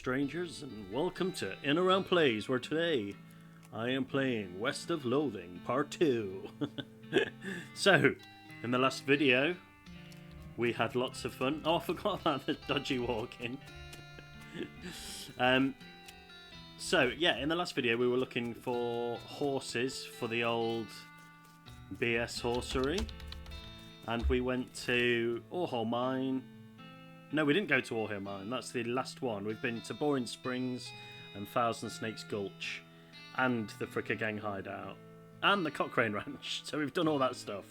strangers, and welcome to In Around Plays, where today I am playing West of Loathing Part 2. So, in the last video, we had lots of fun. Oh, I forgot about the dodgy walking. So, yeah, in the last video we were looking for horses for the old BS horsery. And we went to Orhole Mine. No, we didn't go to Orhole Mine. That's the last one. We've been to Boring Springs and Thousand Snakes Gulch. And the Fricker Gang hideout. And the Cochrane Ranch. So we've done all that stuff.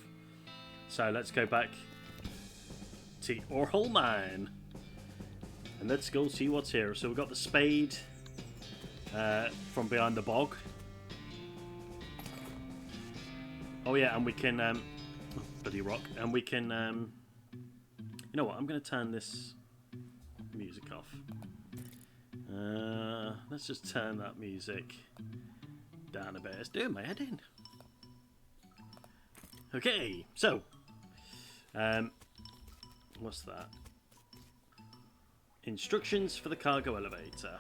So let's go back to Orhole Mine. And let's go see what's here. So we've got the spade from behind the bog. Oh yeah, and we can... bloody rock. And we can... you know what? I'm going to turn this music off. Let's just turn that music down a bit. It's doing my head in. Okay, so... what's that? Instructions for the cargo elevator.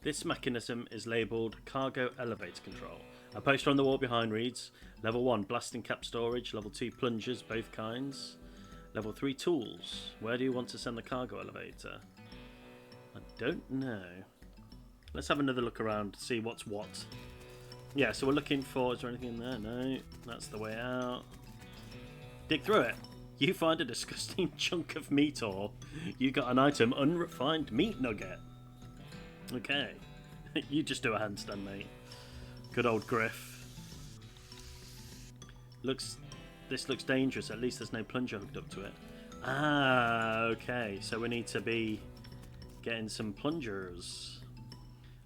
This mechanism is labelled Cargo Elevator Control. A poster on the wall behind reads, Level 1, blasting cap storage. Level 2, plungers, both kinds. Level 3, tools. Where do you want to send the cargo elevator? I don't know. Let's have another look around to see what's what. Yeah, so we're looking for... Is there anything in there? No. That's the way out. Dig through it. You find a disgusting chunk of meat, or you got an item, unrefined meat nugget. Okay. You just do a handstand, mate. Good old Griff. This looks dangerous. At least there's no plunger hooked up to it. Ah, okay. So we need to be getting some plungers.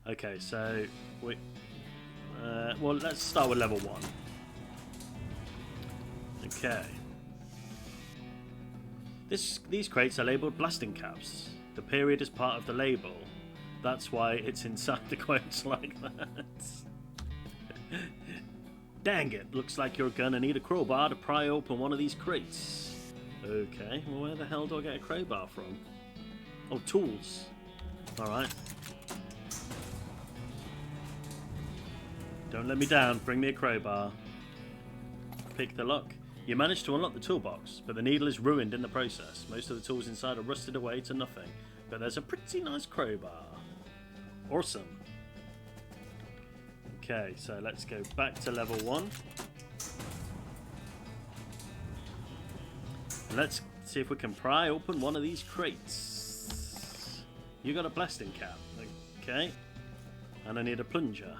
Okay, so we... well, let's start with level 1. Okay. These crates are labelled blasting caps. The period is part of the label. That's why it's inside the quotes like that. Dang it, looks like you're gonna need a crowbar to pry open one of these crates. Okay, well where the hell do I get a crowbar from? Oh, tools. Alright. Don't let me down, bring me a crowbar. Pick the lock. You managed to unlock the toolbox, but the needle is ruined in the process. Most of the tools inside are rusted away to nothing, but there's a pretty nice crowbar. Awesome. Okay, so let's go back to level 1. Let's see if we can pry open one of these crates. You got a blasting cap, okay. And I need a plunger.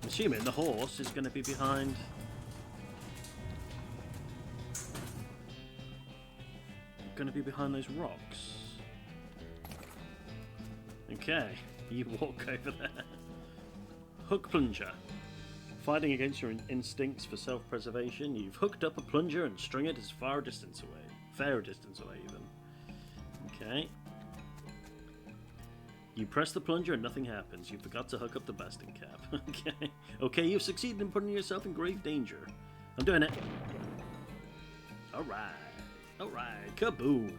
I'm assuming the horse is going to be behind... those rocks. Okay, you walk over there. Hook plunger. Fighting against your instincts for self-preservation, you've hooked up a plunger and strung it as far a distance away. Fair distance away, even. Okay. You press the plunger and nothing happens. You forgot to hook up the blasting cap. Okay. Okay, you've succeeded in putting yourself in grave danger. I'm doing it. Alright. Alright. Kaboom.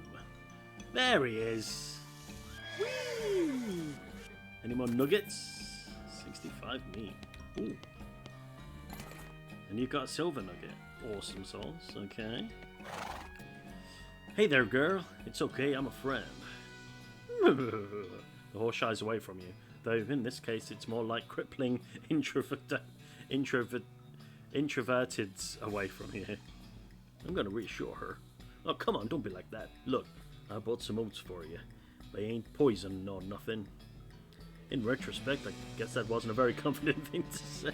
There he is. Whee! Any more nuggets? 65 meat. Ooh. And you've got a silver nugget. Awesome sauce. Okay. Hey there, girl. It's okay, I'm a friend. The horse shies away from you. Though in this case, it's more like crippling introverted away from you. I'm going to reassure her. Oh, come on, don't be like that. Look, I bought some oats for you. They ain't poison nor nothing. In retrospect, I guess that wasn't a very confident thing to say.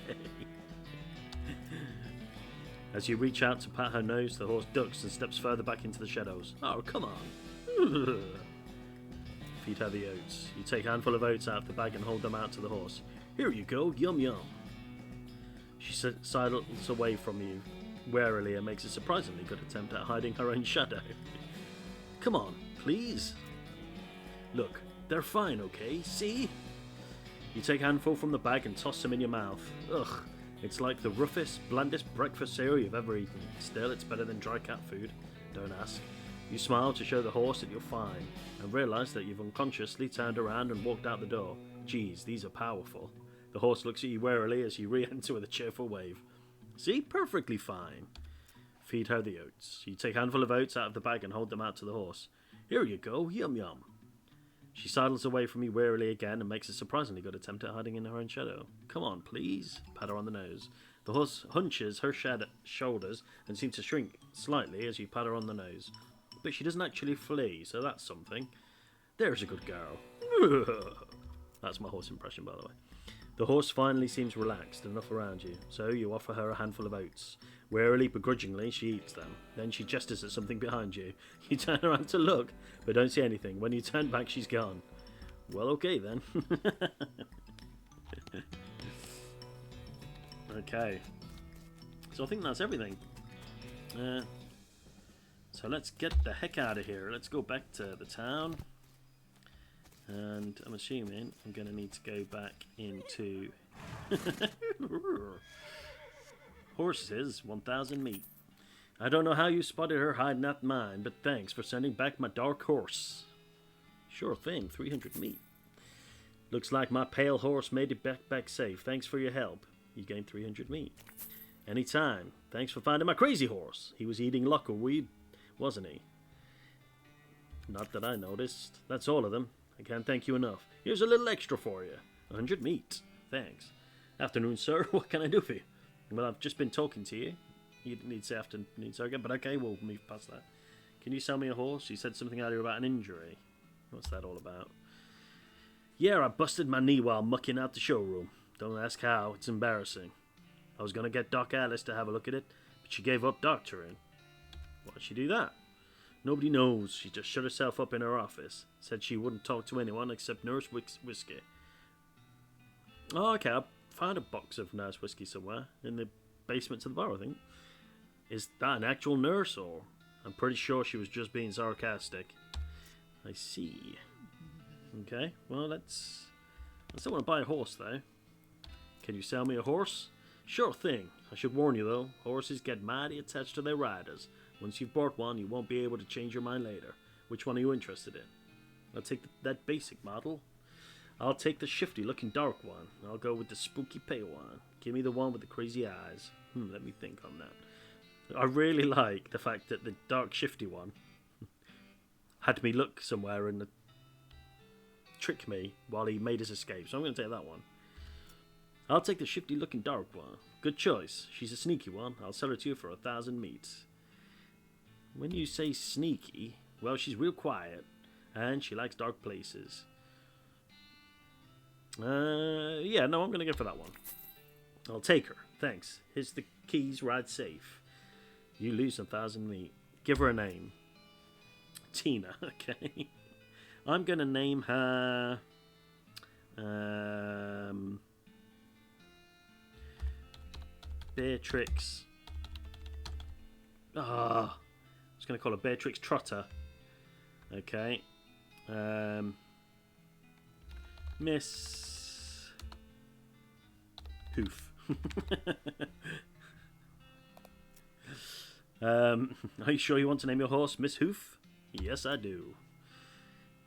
As you reach out to pat her nose, the horse ducks and steps further back into the shadows. Oh, come on. Feed her the oats. You take a handful of oats out of the bag and hold them out to the horse. Here you go, yum yum. She sidles away from you warily and makes a surprisingly good attempt at hiding her own shadow. Come on, please. Look, they're fine, okay? See? You take a handful from the bag and toss them in your mouth. Ugh, it's like the roughest, blandest breakfast cereal you've ever eaten. Still, it's better than dry cat food. Don't ask. You smile to show the horse that you're fine, and realise that you've unconsciously turned around and walked out the door. Geez, these are powerful. The horse looks at you warily as you re-enter with a cheerful wave. See? Perfectly fine. Feed her the oats. You take a handful of oats out of the bag and hold them out to the horse. Here you go, yum yum. She sidles away from you wearily again and makes a surprisingly good attempt at hiding in her own shadow. Come on, please. Pat her on the nose. The horse hunches her shoulders and seems to shrink slightly as you pat her on the nose. But she doesn't actually flee, so that's something. There's a good girl. That's my horse impression, by the way. The horse finally seems relaxed enough around you, so you offer her a handful of oats. Warily, begrudgingly, she eats them. Then she gestures at something behind you. You turn around to look, but don't see anything. When you turn back, she's gone. Well, okay then. Okay. So I think that's everything. So let's get the heck out of here. Let's go back to the town. And I'm assuming I'm going to need to go back into... Horses, 1,000 meat. I don't know how you spotted her hiding at mine, but thanks for sending back my dark horse. Sure thing, 300 meat. Looks like my pale horse made it back safe. Thanks for your help. You gained 300 meat. Anytime. Thanks for finding my crazy horse. He was eating local weed, wasn't he? Not that I noticed. That's all of them. I can't thank you enough. Here's a little extra for you. 100 meat. Thanks. Afternoon, sir. What can I do for you? Well, I've just been talking to you. You didn't need to say afternoon, sir, again, but okay, we'll move past that. Can you sell me a horse? You said something earlier about an injury. What's that all about? Yeah, I busted my knee while mucking out the showroom. Don't ask how. It's embarrassing. I was going to get Doc Alice to have a look at it, but she gave up doctoring. Why'd she do that? Nobody knows. She just shut herself up in her office. Said she wouldn't talk to anyone except Nurse Whiskey. Oh, okay. I found a box of Nurse Whiskey somewhere in the basement of the bar, I think. Is that an actual nurse, or? I'm pretty sure she was just being sarcastic. I see. Okay, well, I still want to buy a horse, though. Can you sell me a horse? Sure thing. I should warn you, though. Horses get mighty attached to their riders. Once you've bought one, you won't be able to change your mind later. Which one are you interested in? I'll take that basic model. I'll take the shifty-looking dark one. I'll go with the spooky pale one. Give me the one with the crazy eyes. Let me think on that. I really like the fact that the dark shifty one had me look somewhere and trick me while he made his escape. So I'm going to take that one. I'll take the shifty-looking dark one. Good choice. She's a sneaky one. I'll sell her to you for 1,000 meat. When you say sneaky, well, she's real quiet, and she likes dark places. Yeah, no, I'm going to go for that one. I'll take her. Thanks. Here's the keys. Ride safe. You lose 1,000 meat. Give her a name. Tina. Okay. I'm going to name her... Beatrix. I was going to call her Beatrix Trotter. Okay. Miss Hoof. Are you sure you want to name your horse Miss Hoof? Yes, I do.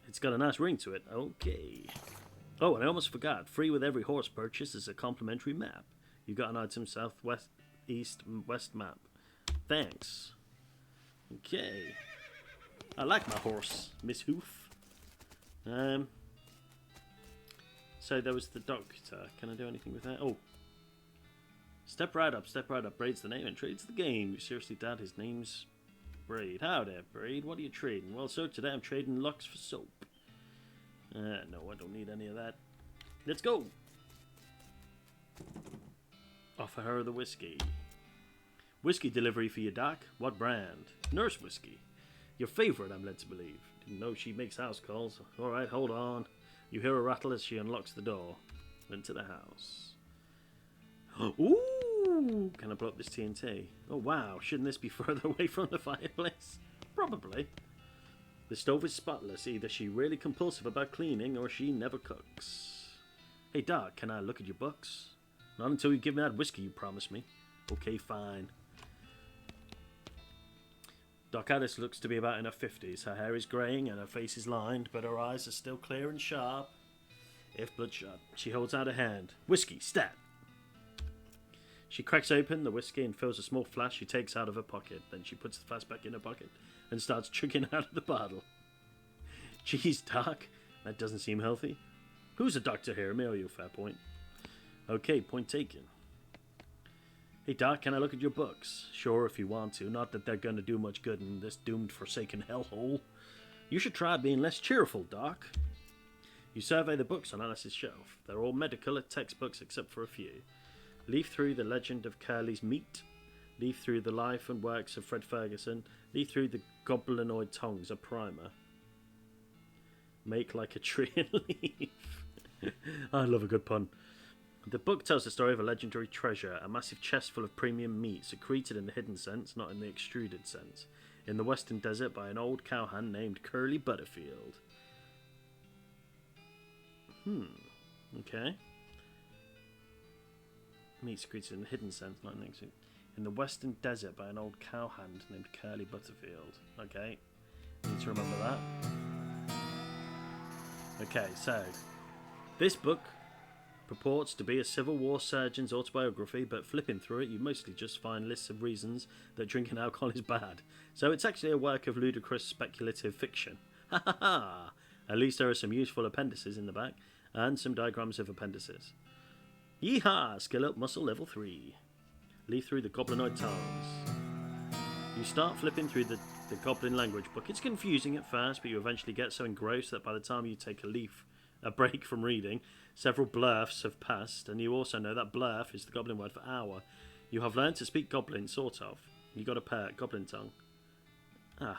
It's got a nice ring to it. Okay. Oh, and I almost forgot. Free with every horse purchase is a complimentary map. You got an item southwest, east, west map. Thanks. Okay. I like my horse, Miss Hoof. So there was the doctor. Can I do anything with that? Oh. Step right up, Braid's the name and trades the game. You seriously doubt his name's Braid? How there, Braid? What are you trading? Well, sir, today I'm trading Lux for soap. No, I don't need any of that. Let's go. Offer her the whiskey. Whiskey delivery for you, Doc. What brand? Nurse Whiskey. Your favorite, I'm led to believe. Didn't know she makes house calls. All right, hold on. You hear a rattle as she unlocks the door. Into the house. Ooh! Can I blow up this TNT? Oh, wow. Shouldn't this be further away from the fireplace? Probably. The stove is spotless. Either she really compulsive about cleaning or she never cooks. Hey, Doc, can I look at your books? Not until you give me that whiskey you promised me. Okay, fine. Doc Alice looks to be about in her 50s. Her hair is greying and her face is lined, but her eyes are still clear and sharp, if bloodshot. She holds out a hand. Whiskey, stat! She cracks open the whiskey and fills a small flask she takes out of her pocket. Then she puts the flask back in her pocket and starts chugging out of the bottle. Geez, Doc, that doesn't seem healthy. Who's a doctor here? Me or you, fair point? Okay, point taken. Hey, Doc, can I look at your books? Sure, if you want to. Not that they're going to do much good in this doomed, forsaken hellhole. You should try being less cheerful, Doc. You survey the books on Alice's shelf. They're all medical textbooks except for a few. Leaf through The Legend of Curly's Meat. Leaf through The Life and Works of Fred Ferguson. Leaf through The Goblinoid Tongues, a primer. Make like a tree and leaf. I love a good pun. The book tells the story of a legendary treasure, a massive chest full of premium meat, secreted in the hidden sense, not in the extruded sense, in the western desert by an old cowhand named Curly Butterfield. Okay. Meat secreted in the hidden sense, not in the extruded. In the western desert by an old cowhand named Curly Butterfield. Okay. Need to remember that. Okay, so this book purports to be a Civil War surgeon's autobiography, but flipping through it, you mostly just find lists of reasons that drinking alcohol is bad. So it's actually a work of ludicrous speculative fiction. Ha ha ha! At least there are some useful appendices in the back, and some diagrams of appendices. Yeehaw! Skill up muscle level 3. Leaf through the Goblinoid Tongues. You start flipping through the Goblin language book. It's confusing at first, but you eventually get so engrossed that by the time you take a break from reading, several blurfs have passed, and you also know that blurf is the Goblin word for hour. You have learned to speak Goblin, sort of. You got a pet, Goblin tongue. I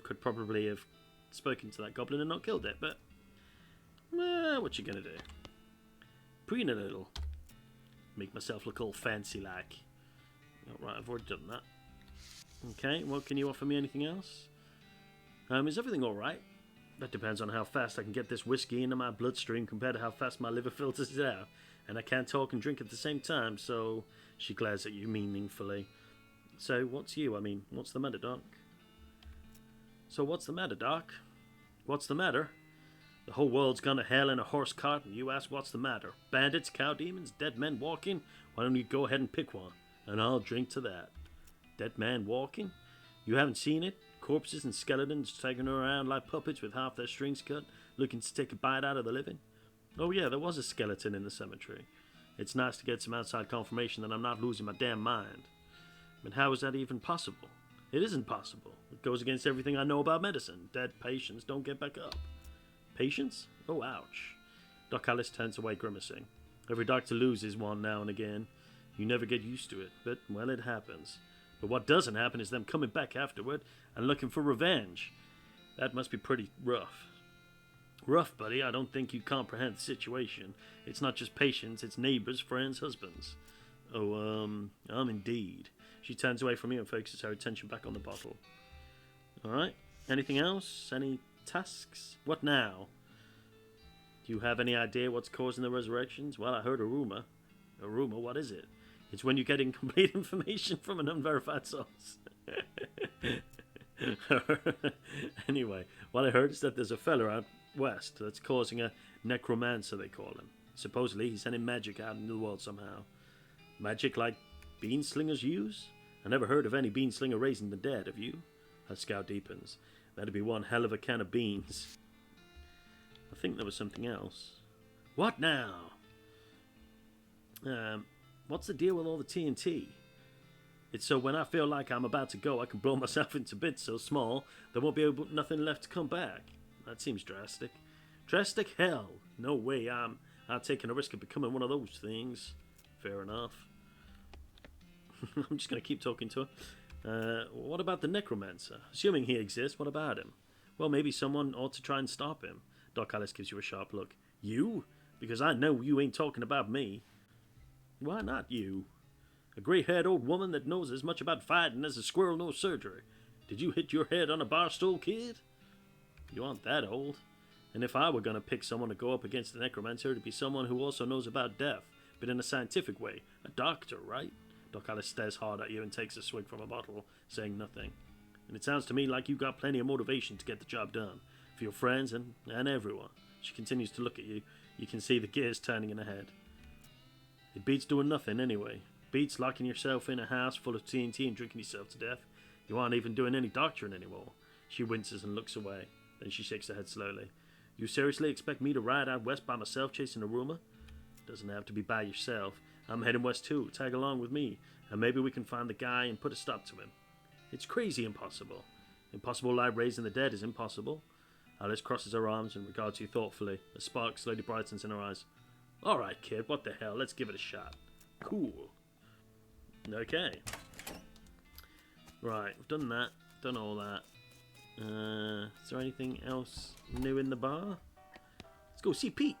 could probably have spoken to that Goblin and not killed it, but what you gonna do? Preen a little. Make myself look all fancy like. Alright, I've already done that. Okay, well, can you offer me anything else? Is everything alright? That depends on how fast I can get this whiskey into my bloodstream compared to how fast my liver filters it out. And I can't talk and drink at the same time, so... She glares at you meaningfully. So, what's the matter, Doc? What's the matter? The whole world's gone to hell in a horse cart, and you ask what's the matter? Bandits, cow demons, dead men walking? Why don't you go ahead and pick one? And I'll drink to that. Dead man walking? You haven't seen it? Corpses and skeletons taking around like puppets with half their strings cut, looking to take a bite out of the living? Oh yeah, there was a skeleton in the cemetery. It's nice to get some outside confirmation that I'm not losing my damn mind. But how is that even possible? It isn't possible. It goes against everything I know about medicine. Dead patients don't get back up. Patients? Oh, ouch. Doc Alice turns away, grimacing. Every doctor loses one now and again. You never get used to it, but, well, it happens. But what doesn't happen is them coming back afterward and looking for revenge. That must be pretty rough. Rough, buddy. I don't think you comprehend the situation. It's not just patients, it's neighbors, friends, husbands. Oh, indeed. She turns away from you and focuses her attention back on the bottle. Alright. Anything else? Any tasks? What now? Do you have any idea what's causing the resurrections? Well, I heard a rumor. A rumor? What is it? It's when you get incomplete information from an unverified source. Anyway, what I heard is that there's a fella out west that's causing a necromancer, they call him. Supposedly he's sending magic out into the world somehow. Magic like bean slingers use? I never heard of any bean slinger raising the dead, have you? Her scowl deepens. That'd be one hell of a can of beans. I think there was something else. What now? What's the deal with all the TNT? It's so when I feel like I'm about to go, I can blow myself into bits so small there won't be nothing left to come back. That seems drastic. Drastic? Hell. No way. I'm taking a risk of becoming one of those things. Fair enough. I'm just going to keep talking to her. What about the necromancer? Assuming he exists, what about him? Well, maybe someone ought to try and stop him. Doc Alice gives you a sharp look. You? Because I know you ain't talking about me. Why not you? A grey-haired old woman that knows as much about fighting as a squirrel knows surgery. Did you hit your head on a bar stool, kid? You aren't that old. And if I were going to pick someone to go up against the necromancer, it'd be someone who also knows about death, but in a scientific way. A doctor, right? Doc Alice stares hard at you and takes a swig from a bottle, saying nothing. And it sounds to me like you've got plenty of motivation to get the job done. For your friends and everyone. She continues to look at you. You can see the gears turning in her head. It beats doing nothing anyway. Beats locking yourself in a house full of TNT and drinking yourself to death. You aren't even doing any doctoring anymore. She winces and looks away. Then she shakes her head slowly. You seriously expect me to ride out west by myself chasing a rumor? Doesn't have to be by yourself. I'm heading west too. Tag along with me. And maybe we can find the guy and put a stop to him. It's crazy impossible. Impossible like raising the dead is impossible. Alice crosses her arms and regards you thoughtfully. A spark slowly brightens in her eyes. Alright, kid, what the hell? Let's give it a shot. Cool. Okay. Right, we've done that. Done all that. Is there anything else new in the bar? Let's go see Pete.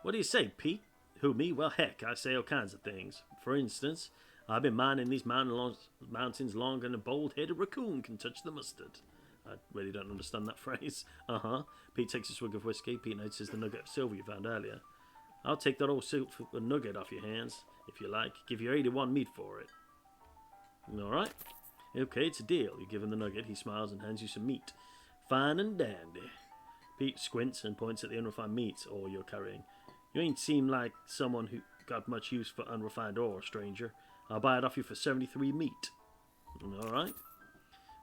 What do you say, Pete? Who, me? Well, heck, I say all kinds of things. For instance, I've been mining these mountains longer than a bald-headed raccoon can touch the mustard. I really don't understand that phrase. Pete takes a swig of whiskey. Pete notices the nugget of silver you found earlier. I'll take that old silver nugget off your hands, if you like. Give you 81 meat for it. Alright. Okay, it's a deal. You give him the nugget. He smiles and hands you some meat. Fine and dandy. Pete squints and points at the unrefined meat ore you're carrying. You ain't seem like someone who got much use for unrefined ore, stranger. I'll buy it off you for 73 meat. Alright.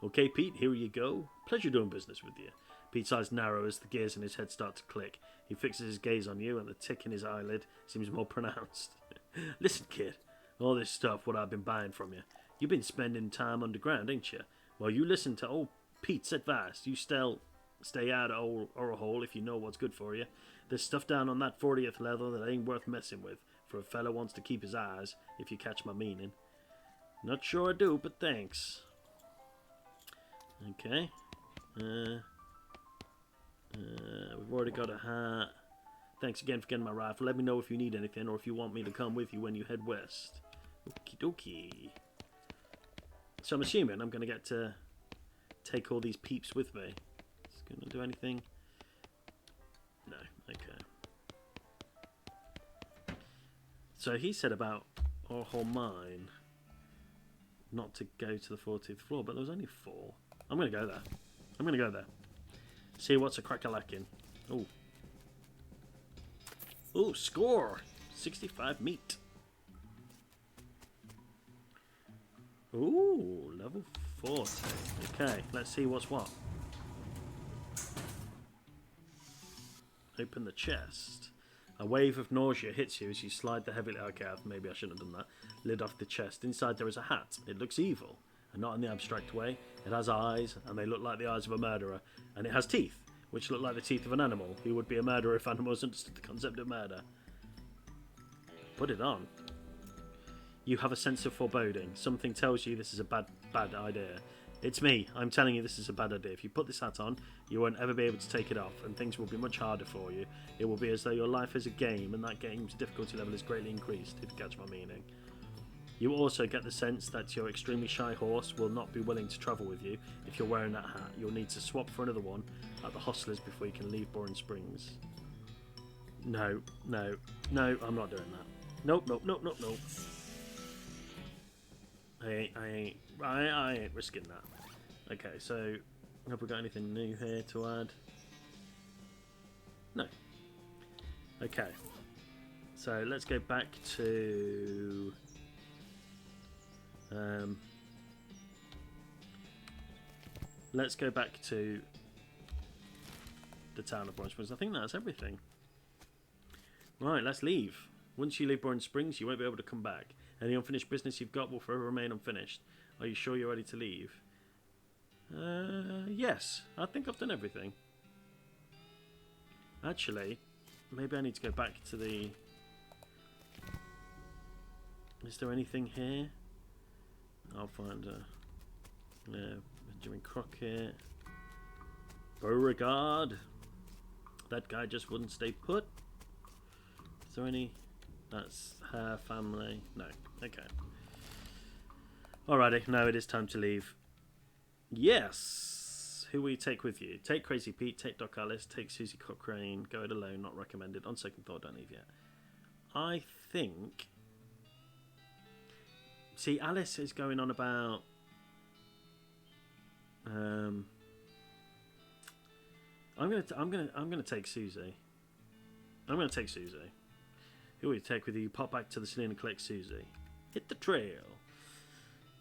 Okay, Pete, here you go. Pleasure doing business with you. Pete's eyes narrow as the gears in his head start to click. He fixes his gaze on you and the tick in his eyelid seems more pronounced. Listen, kid. All this stuff what I've been buying from you. You've been spending time underground, ain't you? Well, you listen to old Pete's advice. You stay out of old Orahole if you know what's good for you. There's stuff down on that 40th level that ain't worth messing with for a fella wants to keep his eyes, if you catch my meaning. Not sure I do, but thanks. Okay. We've already got a hat. Thanks again for getting my rifle. Let me know if you need anything or if you want me to come with you when you head west. Okie dokie. So I'm assuming I'm going to get to take all these peeps with me. Is it going to do anything? No. Okay. So he said about Orhol Mine not to go to the 14th floor, but there was only 4. I'm going to go there. I'm going to go there. See what's a crack-a-lackin'. Oh. Oh, score! 65 meat. Ooh, level 40. Okay, let's see what's what. Open the chest. A wave of nausea hits you as you slide the heavy... Okay, maybe I shouldn't have done that. Lid off the chest. Inside there is a hat. It looks evil. And not in the abstract way. It has eyes, and they look like the eyes of a murderer. And it has teeth, which look like the teeth of an animal, who would be a murderer if animals understood the concept of murder. Put it on. You have a sense of foreboding. Something tells you this is a bad idea. It's me. I'm telling you this is a bad idea. If you put this hat on, you won't ever be able to take it off, and things will be much harder for you. It will be as though your life is a game, and that game's difficulty level is greatly increased, if you catch my meaning. You also get the sense that your extremely shy horse will not be willing to travel with you if you're wearing that hat. You'll need to swap for another one at the hostelers before you can leave Boring Springs. No, I'm not doing that. Nope. I ain't risking that. Okay, so have we got anything new here to add? No. Okay. So let's go back to the town of Boring Springs. I think that's everything. Right, let's leave. Once you leave Boring Springs, you won't be able to come back. Any unfinished business you've got will forever remain unfinished. Are you sure you're ready to leave? Yes. I think I've done everything. Actually, maybe I need to go back to the... Is there anything here? I'll find Benjamin Crockett. Beauregard. That guy just wouldn't stay put. Is there any... That's her family. No. Okay. Alrighty. Now it is time to leave. Yes! Who will you take with you? Take Crazy Pete, take Doc Alice, take Susie Cochrane. Go it alone, not recommended. On second thought, don't leave yet. I think... See, Alice is going on about Um, I'm gonna take Susie. I'm gonna take Susie. Who will you take with you? Pop back to the saloon and collect Susie. Hit the trail.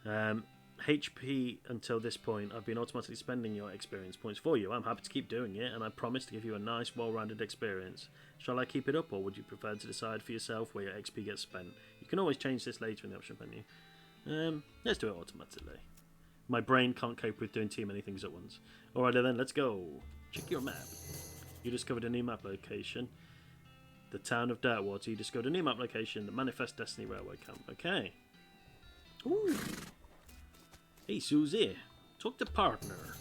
HP until this point, I've been automatically spending your experience points for you. I'm happy to keep doing it, and I promise to give you a nice, well-rounded experience. Shall I keep it up, or would you prefer to decide for yourself where your XP gets spent? You can always change this later in the option menu. Let's do it automatically. My brain can't cope with doing too many things at once. Alright then, let's go. Check your map. You discovered a new map location. The town of Dirtwater. You discovered a new map location. The Manifest Destiny Railway Camp. Okay. Ooh. Hey, Susie. Talk to partner.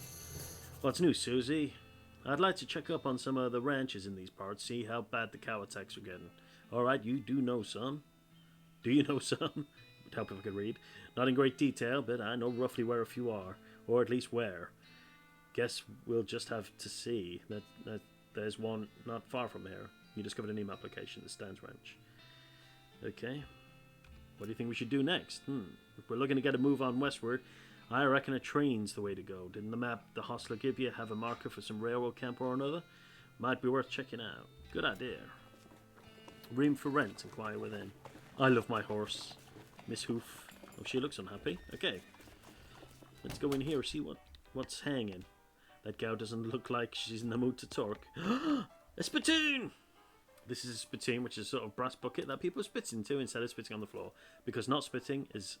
What's new, Susie? I'd like to check up on some of the ranches in these parts, see how bad the cow attacks are getting. Alright, you do know some. Do you know some? It would help if I could read. Not in great detail, but I know roughly where a few are. Or at least where. Guess we'll just have to see. That there's one not far from here. You discovered a new map location, the Stands Ranch. Okay. What do you think we should do next? If we're looking to get a move on westward, I reckon a train's the way to go. Didn't the map the hostler give you have a marker for some railroad camp or another? Might be worth checking out. Good idea. Room for rent, inquire within. I love my horse. Miss Hoof. Oh, she looks unhappy. Okay. Let's go in here and see what's hanging. That gal doesn't look like she's in the mood to talk. A spittoon! This is a spittoon, which is a sort of brass bucket that people spit into instead of spitting on the floor. Because not spitting is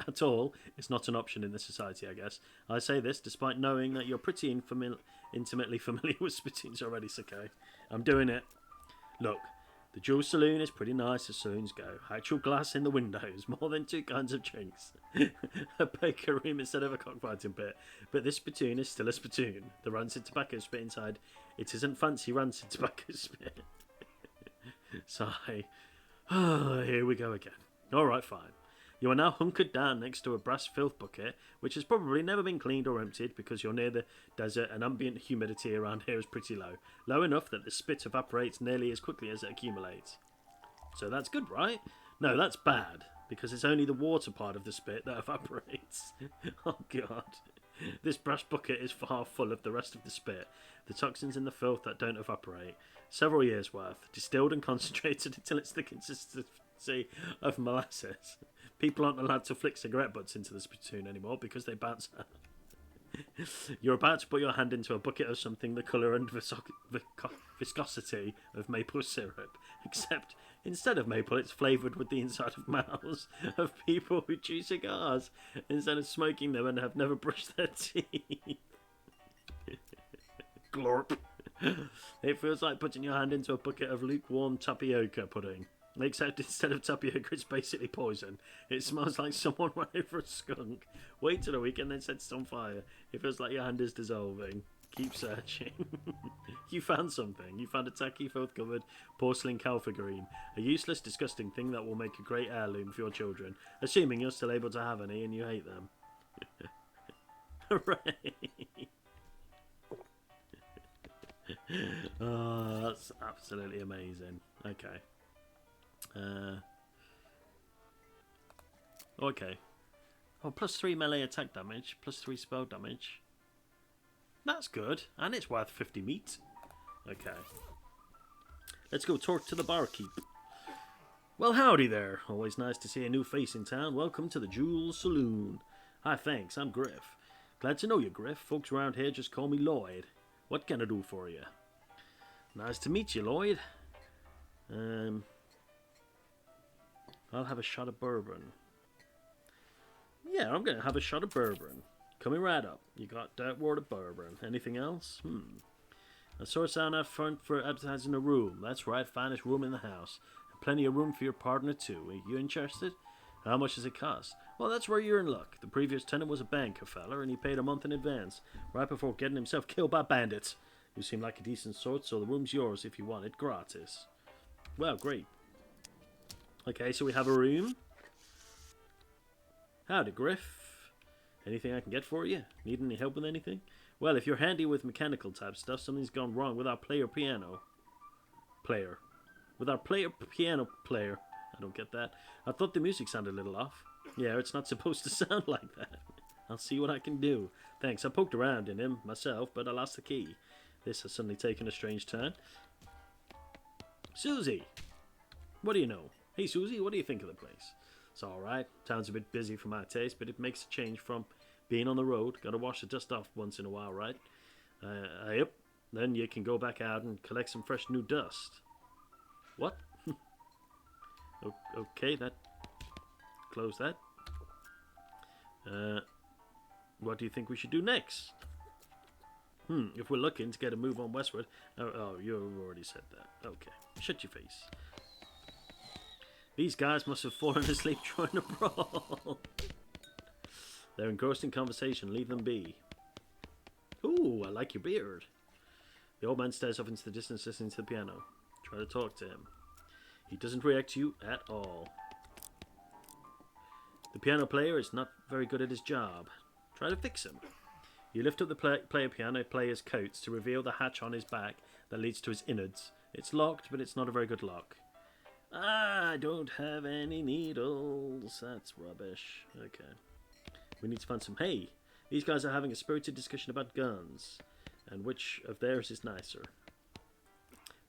at all, it's not an option in this society, I guess. I say this despite knowing that you're pretty intimately familiar with spittoons already, Sakai. I'm doing it. Look, the Jewel Saloon is pretty nice as saloons go. Actual glass in the windows, more than 2 kinds of drinks. A baker room instead of a cockfighting pit. But this spittoon is still a spittoon. The rancid tobacco spit inside, it isn't fancy rancid tobacco spit. Sigh. Here we go again. Alright, fine. You are now hunkered down next to a brass filth bucket, which has probably never been cleaned or emptied because you're near the desert and ambient humidity around here is pretty low. Low enough that the spit evaporates nearly as quickly as it accumulates. So that's good, right? No, that's bad, because it's only the water part of the spit that evaporates. Oh, God. This brass bucket is far full of the rest of the spit, the toxins in the filth that don't evaporate. Several years' worth, distilled and concentrated until it's the consistency of molasses. People aren't allowed to flick cigarette butts into the spittoon anymore because they bounce out. You're about to put your hand into a bucket of something the colour and viscosity of maple syrup, except instead of maple it's flavoured with the inside of mouths of people who chew cigars instead of smoking them and have never brushed their teeth. Glorp. It feels like putting your hand into a bucket of lukewarm tapioca pudding. Except instead of tapioca, it's basically poison. It smells like someone ran over a skunk, waited a week and then set it on fire. It feels like your hand is dissolving. Keep searching. You found something. You found a tacky, filth-covered porcelain cow figurine. A useless, disgusting thing that will make a great heirloom for your children, assuming you're still able to have any and you hate them. Hooray! Oh, that's absolutely amazing. Okay. Okay. Oh, plus 3 melee attack damage, plus 3 spell damage. That's good, and it's worth 50 meat. Okay. Let's go talk to the barkeep. Well, howdy there. Always nice to see a new face in town. Welcome to the Jewel Saloon. Hi, thanks. I'm Griff. Glad to know you, Griff. Folks around here just call me Lloyd. What can I do for you? Nice to meet you, Lloyd. I'll have a shot of bourbon. Yeah, I'm going to have a shot of bourbon. Coming right up. You got Dirtwater bourbon. Anything else? I saw a sign out front for advertising a room. That's right, finest room in the house. And plenty of room for your partner too. Are you interested? How much does it cost? Well, that's where you're in luck. The previous tenant was a banker fella, and he paid a month in advance, right before getting himself killed by bandits. You seem like a decent sort, so the room's yours if you want it, gratis. Well, great. Okay, so we have a room. Howdy, Griff. Anything I can get for you? Need any help with anything? Well, if you're handy with mechanical type stuff, something's gone wrong with our piano player. With our piano player. I don't get that. I thought the music sounded a little off. Yeah, it's not supposed to sound like that. I'll see what I can do. Thanks, I poked around in him myself, but I lost the key. This has suddenly taken a strange turn. Susie! What do you know? Hey Susie, what do you think of the place? It's alright. Town's a bit busy for my taste, but it makes a change from being on the road. Gotta wash the dust off once in a while, right? Yep. Then you can go back out and collect some fresh new dust. What? Okay, that... Close that. What do you think we should do next? If we're looking to get a move on westward... Oh, you already said that. Okay. Shut your face. These guys must have fallen asleep during the brawl. They're engrossed in conversation. Leave them be. Ooh, I like your beard. The old man stares off into the distance, listening to the piano. Try to talk to him. He doesn't react to you at all. The piano player is not very good at his job. Try to fix him. You lift up the piano player's coats to reveal the hatch on his back that leads to his innards. It's locked, but it's not a very good lock. I don't have any needles. That's rubbish. Okay. We need to find some hay. These guys are having a spirited discussion about guns, and which of theirs is nicer.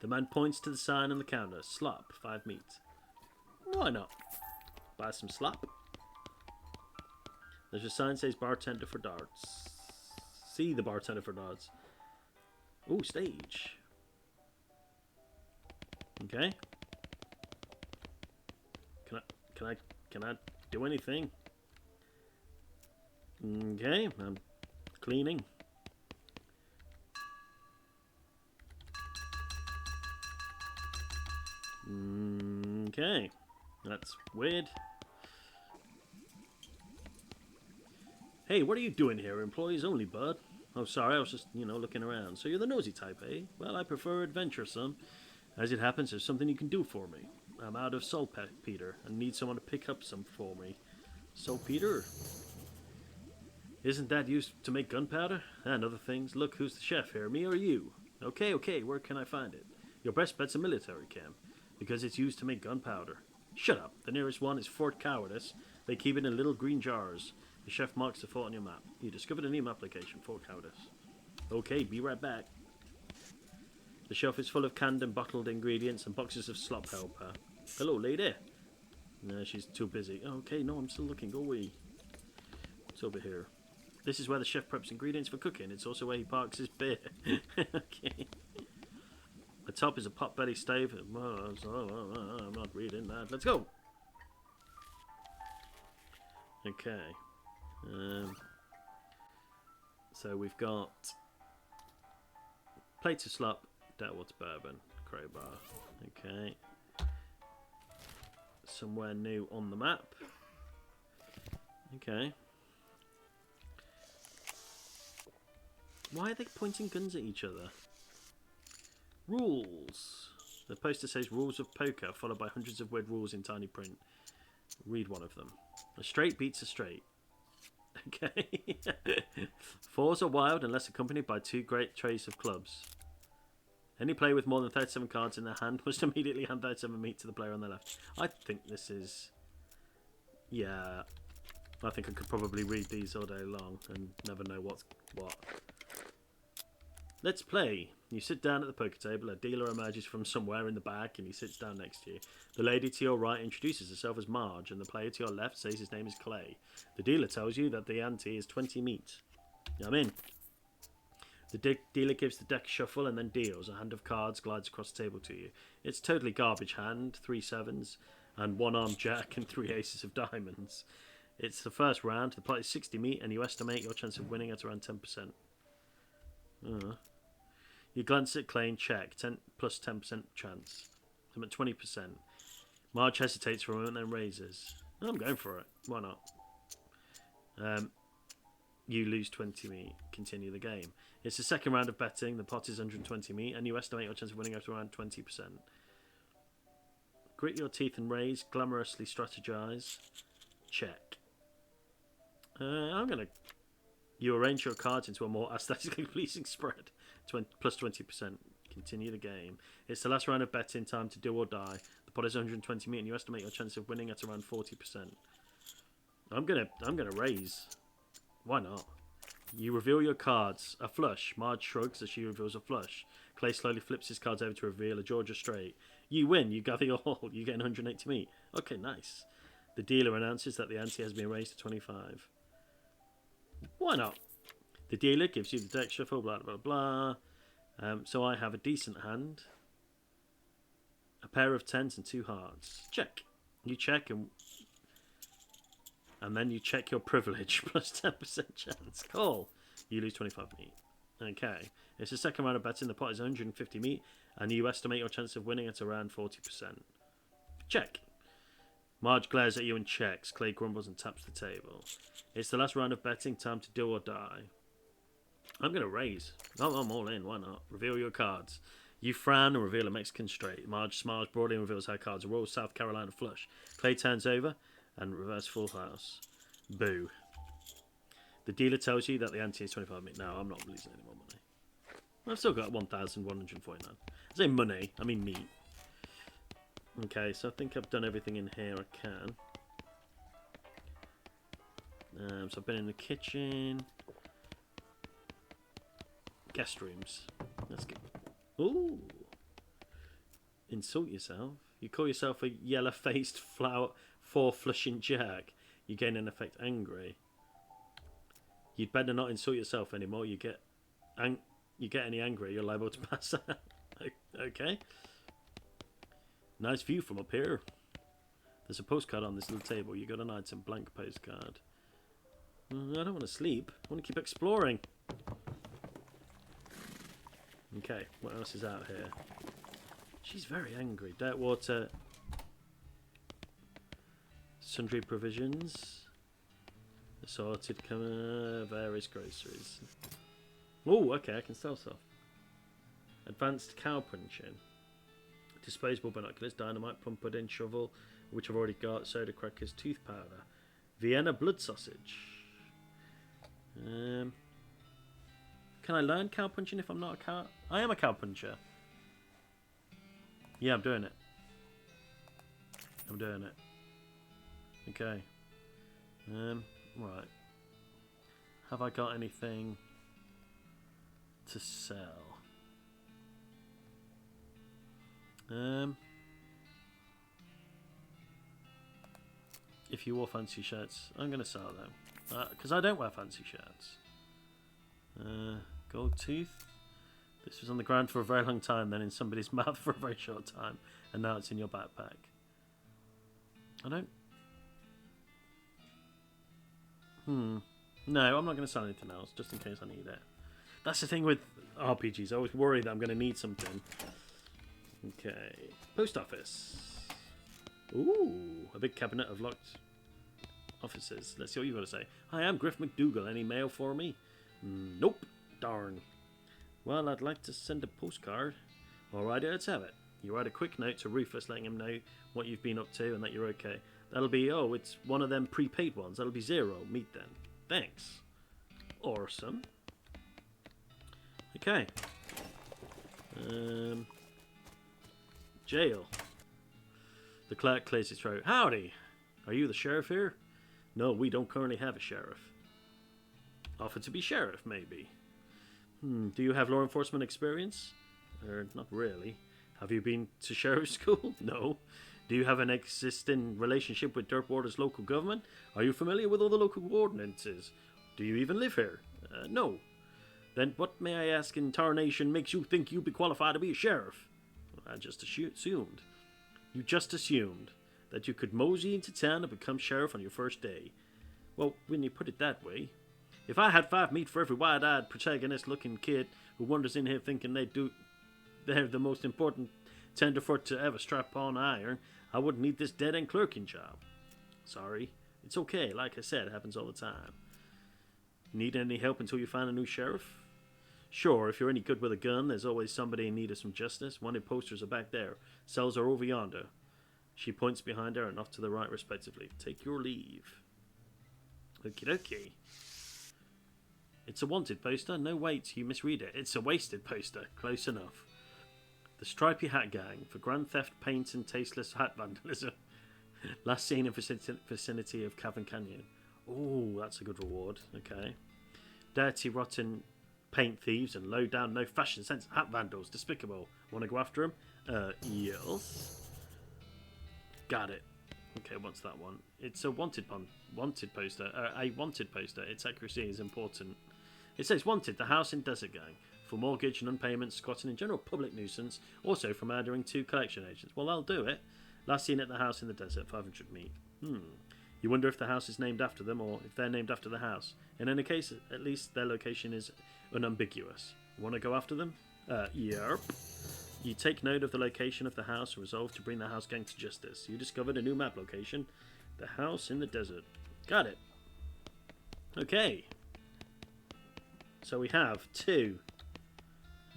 The man points to the sign on the counter. Slop, 5 meat. Why not? Buy some slop. There's a sign that says bartender for darts. See the bartender for darts. Ooh, stage. Okay. Can I do anything? Okay, I'm cleaning. Okay, that's weird. Hey, what are you doing here? Employees only, bud. Oh, sorry, I was just, looking around. So you're the nosy type, eh? Well, I prefer adventuresome. As it happens, there's something you can do for me. I'm out of saltpeter and need someone to pick up some for me. Saltpeter? Isn't that used to make gunpowder? And other things. Look, who's the chef here, me or you? Okay, where can I find it? Your best bet's a military camp, because it's used to make gunpowder. Shut up. The nearest one is Fort Cowardice. They keep it in little green jars. The chef marks the fort on your map. You discovered a new map location, Fort Cowardice. Okay, be right back. The shelf is full of canned and bottled ingredients and boxes of slop helper. Hello, lady. No, she's too busy. Okay, no, I'm still looking. Go away. It's over here. This is where the chef preps ingredients for cooking. It's also where he parks his beer. Okay. The top is a pot-belly stave. I'm not reading that. Let's go. Okay. So we've got plates of slop, Datwater bourbon, crowbar. Okay. Somewhere new on the map. Okay. Why are they pointing guns at each other? Rules. The poster says rules of poker, followed by hundreds of weird rules in tiny print. Read one of them. A straight beats a straight. Okay. Fours are wild unless accompanied by 2 great trays of clubs. Any player with more than 37 cards in their hand must immediately hand 37 meat to the player on the left. I think this is... Yeah. I think I could probably read these all day long and never know what's what. Let's play. You sit down at the poker table. A dealer emerges from somewhere in the back and he sits down next to you. The lady to your right introduces herself as Marge and the player to your left says his name is Clay. The dealer tells you that the ante is 20 meat. I'm in. The dealer gives the deck a shuffle and then deals. A hand of cards glides across the table to you. It's totally garbage hand, 3 sevens and 1 armed jack and 3 aces of diamonds. It's the first round. The pot is 60 meat and you estimate your chance of winning at around 10%. You glance at Clay and check. 10 plus 10% chance. I'm at 20%. Marge hesitates for a moment and then raises. I'm going for it. Why not? You lose 20 meat. Continue the game. It's the second round of betting. The pot is 120 meat and you estimate your chance of winning at around 20%. Grit your teeth and raise. Glamorously strategize. Check. I'm going to... You arrange your cards into a more aesthetically pleasing spread. Plus 20%. Continue the game. It's the last round of betting. Time to do or die. The pot is 120 meat and you estimate your chance of winning at around 40%. I'm gonna raise. Why not? You reveal your cards. A flush. Marge shrugs as she reveals a flush. Clay slowly flips his cards over to reveal a Georgia straight. You win. You gather your haul. You get 180 meat. Okay, nice. The dealer announces that the ante has been raised to 25. Why not? The dealer gives you the deck shuffle, blah, blah, blah. So I have a decent hand. A pair of tens and 2 hearts. Check. You check and then you check your privilege. Plus 10% chance. Call. You lose 25 meat. Okay. It's the second round of betting. The pot is 150 meat. And you estimate your chance of winning at around 40%. Check. Marge glares at you and checks. Clay grumbles and taps the table. It's the last round of betting. Time to do or die. I'm going to raise. I'm all in. Why not? Reveal your cards. You frown and reveal a Mexican straight. Marge smiles broadly and reveals her cards. A Royal South Carolina flush. Clay turns over and reverse full house. Boo. The dealer tells you that the ante is 25 minutes. No, I'm not losing any more money. I've still got 1,149. I say money, I mean meat. Okay, so I think I've done everything in here I can. So I've been in the kitchen. Guest rooms. Let's go. Ooh. Insult yourself. You call yourself a yellow-faced flower four-flushing jack. You gain an effect angry. You'd better not insult yourself anymore. You get any angry, you're liable to pass out. Okay. Nice view from up here. There's a postcard on this little table. You got an item, blank postcard. I don't want to sleep. I want to keep exploring. Okay, what else is out here? She's very angry. Dirt water. Sundry provisions. Assorted various groceries. Oh, okay, I can sell stuff. Advanced cow punching. Disposable binoculars, dynamite, pump pudding, shovel, which I've already got, soda crackers, tooth powder. Vienna blood sausage. Can I learn cow punching if I'm not a cow? I am a cow puncher. Yeah, I'm doing it. I'm doing it. Okay. Right. Have I got anything to sell? If you wore fancy shirts, I'm going to sell them. Because I don't wear fancy shirts. Gold tooth. This was on the ground for a very long time, then in somebody's mouth for a very short time, and now it's in your backpack. I don't... No, I'm not going to sell anything else, just in case I need it. That's the thing with RPGs. I always worry that I'm going to need something. Okay. Post office. Ooh, a big cabinet of locked offices. Let's see what you've got to say. Hi, I'm Griff McDougal. Any mail for me? Nope. Darn. Well, I'd like to send a postcard. Alright, let's have it. You write a quick note to Rufus letting him know what you've been up to and that you're okay. That'll be, it's one of them prepaid ones. That'll be 0. Meet then. Thanks. Awesome. Okay. Jail. The clerk clears his throat. Howdy. Are you the sheriff here? No, we don't currently have a sheriff. Offer to be sheriff, maybe. Do you have law enforcement experience? Not really. Have you been to sheriff school? No. Do you have an existing relationship with Dirtwater's local government? Are you familiar with all the local ordinances? Do you even live here? No. Then what, may I ask, in tarnation makes you think you'd be qualified to be a sheriff? I just assumed. You just assumed that you could mosey into town and become sheriff on your first day. Well, when you put it that way, if I had 5 meat for every wide-eyed, protagonist-looking kid who wanders in here thinking they're the most important tenderfoot to ever strap on iron, I wouldn't need this dead-end clerking job. Sorry. It's okay. Like I said, it happens all the time. Need any help until you find a new sheriff? Sure, if you're any good with a gun, there's always somebody in need of some justice. Wanted posters are back there. Cells are over yonder. She points behind her and off to the right, respectively. Take your leave. Okie dokie. It's a wanted poster. No, wait, you misread it. It's a wasted poster. Close enough. The Stripy Hat Gang for grand theft, paint, and tasteless hat vandalism. Last seen in vicinity of Cavern Canyon. Oh, that's a good reward. Okay. Dirty, rotten paint thieves and low down, no fashion sense hat vandals. Despicable. Want to go after them? Yes. Got it. Okay, what's that one? It's a wanted poster. A wanted poster. Its accuracy is important. It says wanted, the house in Desert Gang. For mortgage, non-payment, squatting, and general public nuisance. Also for murdering 2 collection agents. Well, I'll do it. Last seen at the house in the desert, 500 meat. You wonder if the house is named after them or if they're named after the house. In any case, at least their location is unambiguous. Want to go after them? Yerp. You take note of the location of the house and resolve to bring the house gang to justice. You discovered a new map location. The house in the desert. Got it. Okay. So we have 2.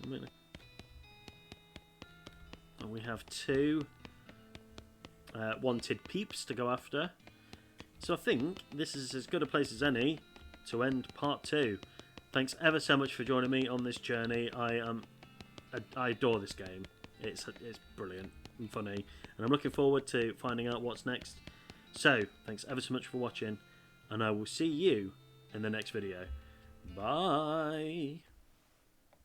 And we have 2 wanted peeps to go after. So I think this is as good a place as any to end part 2. Thanks ever so much for joining me on this journey. I adore this game. It's brilliant and funny, and I'm looking forward to finding out what's next. So thanks ever so much for watching, and I will see you in the next video. Bye.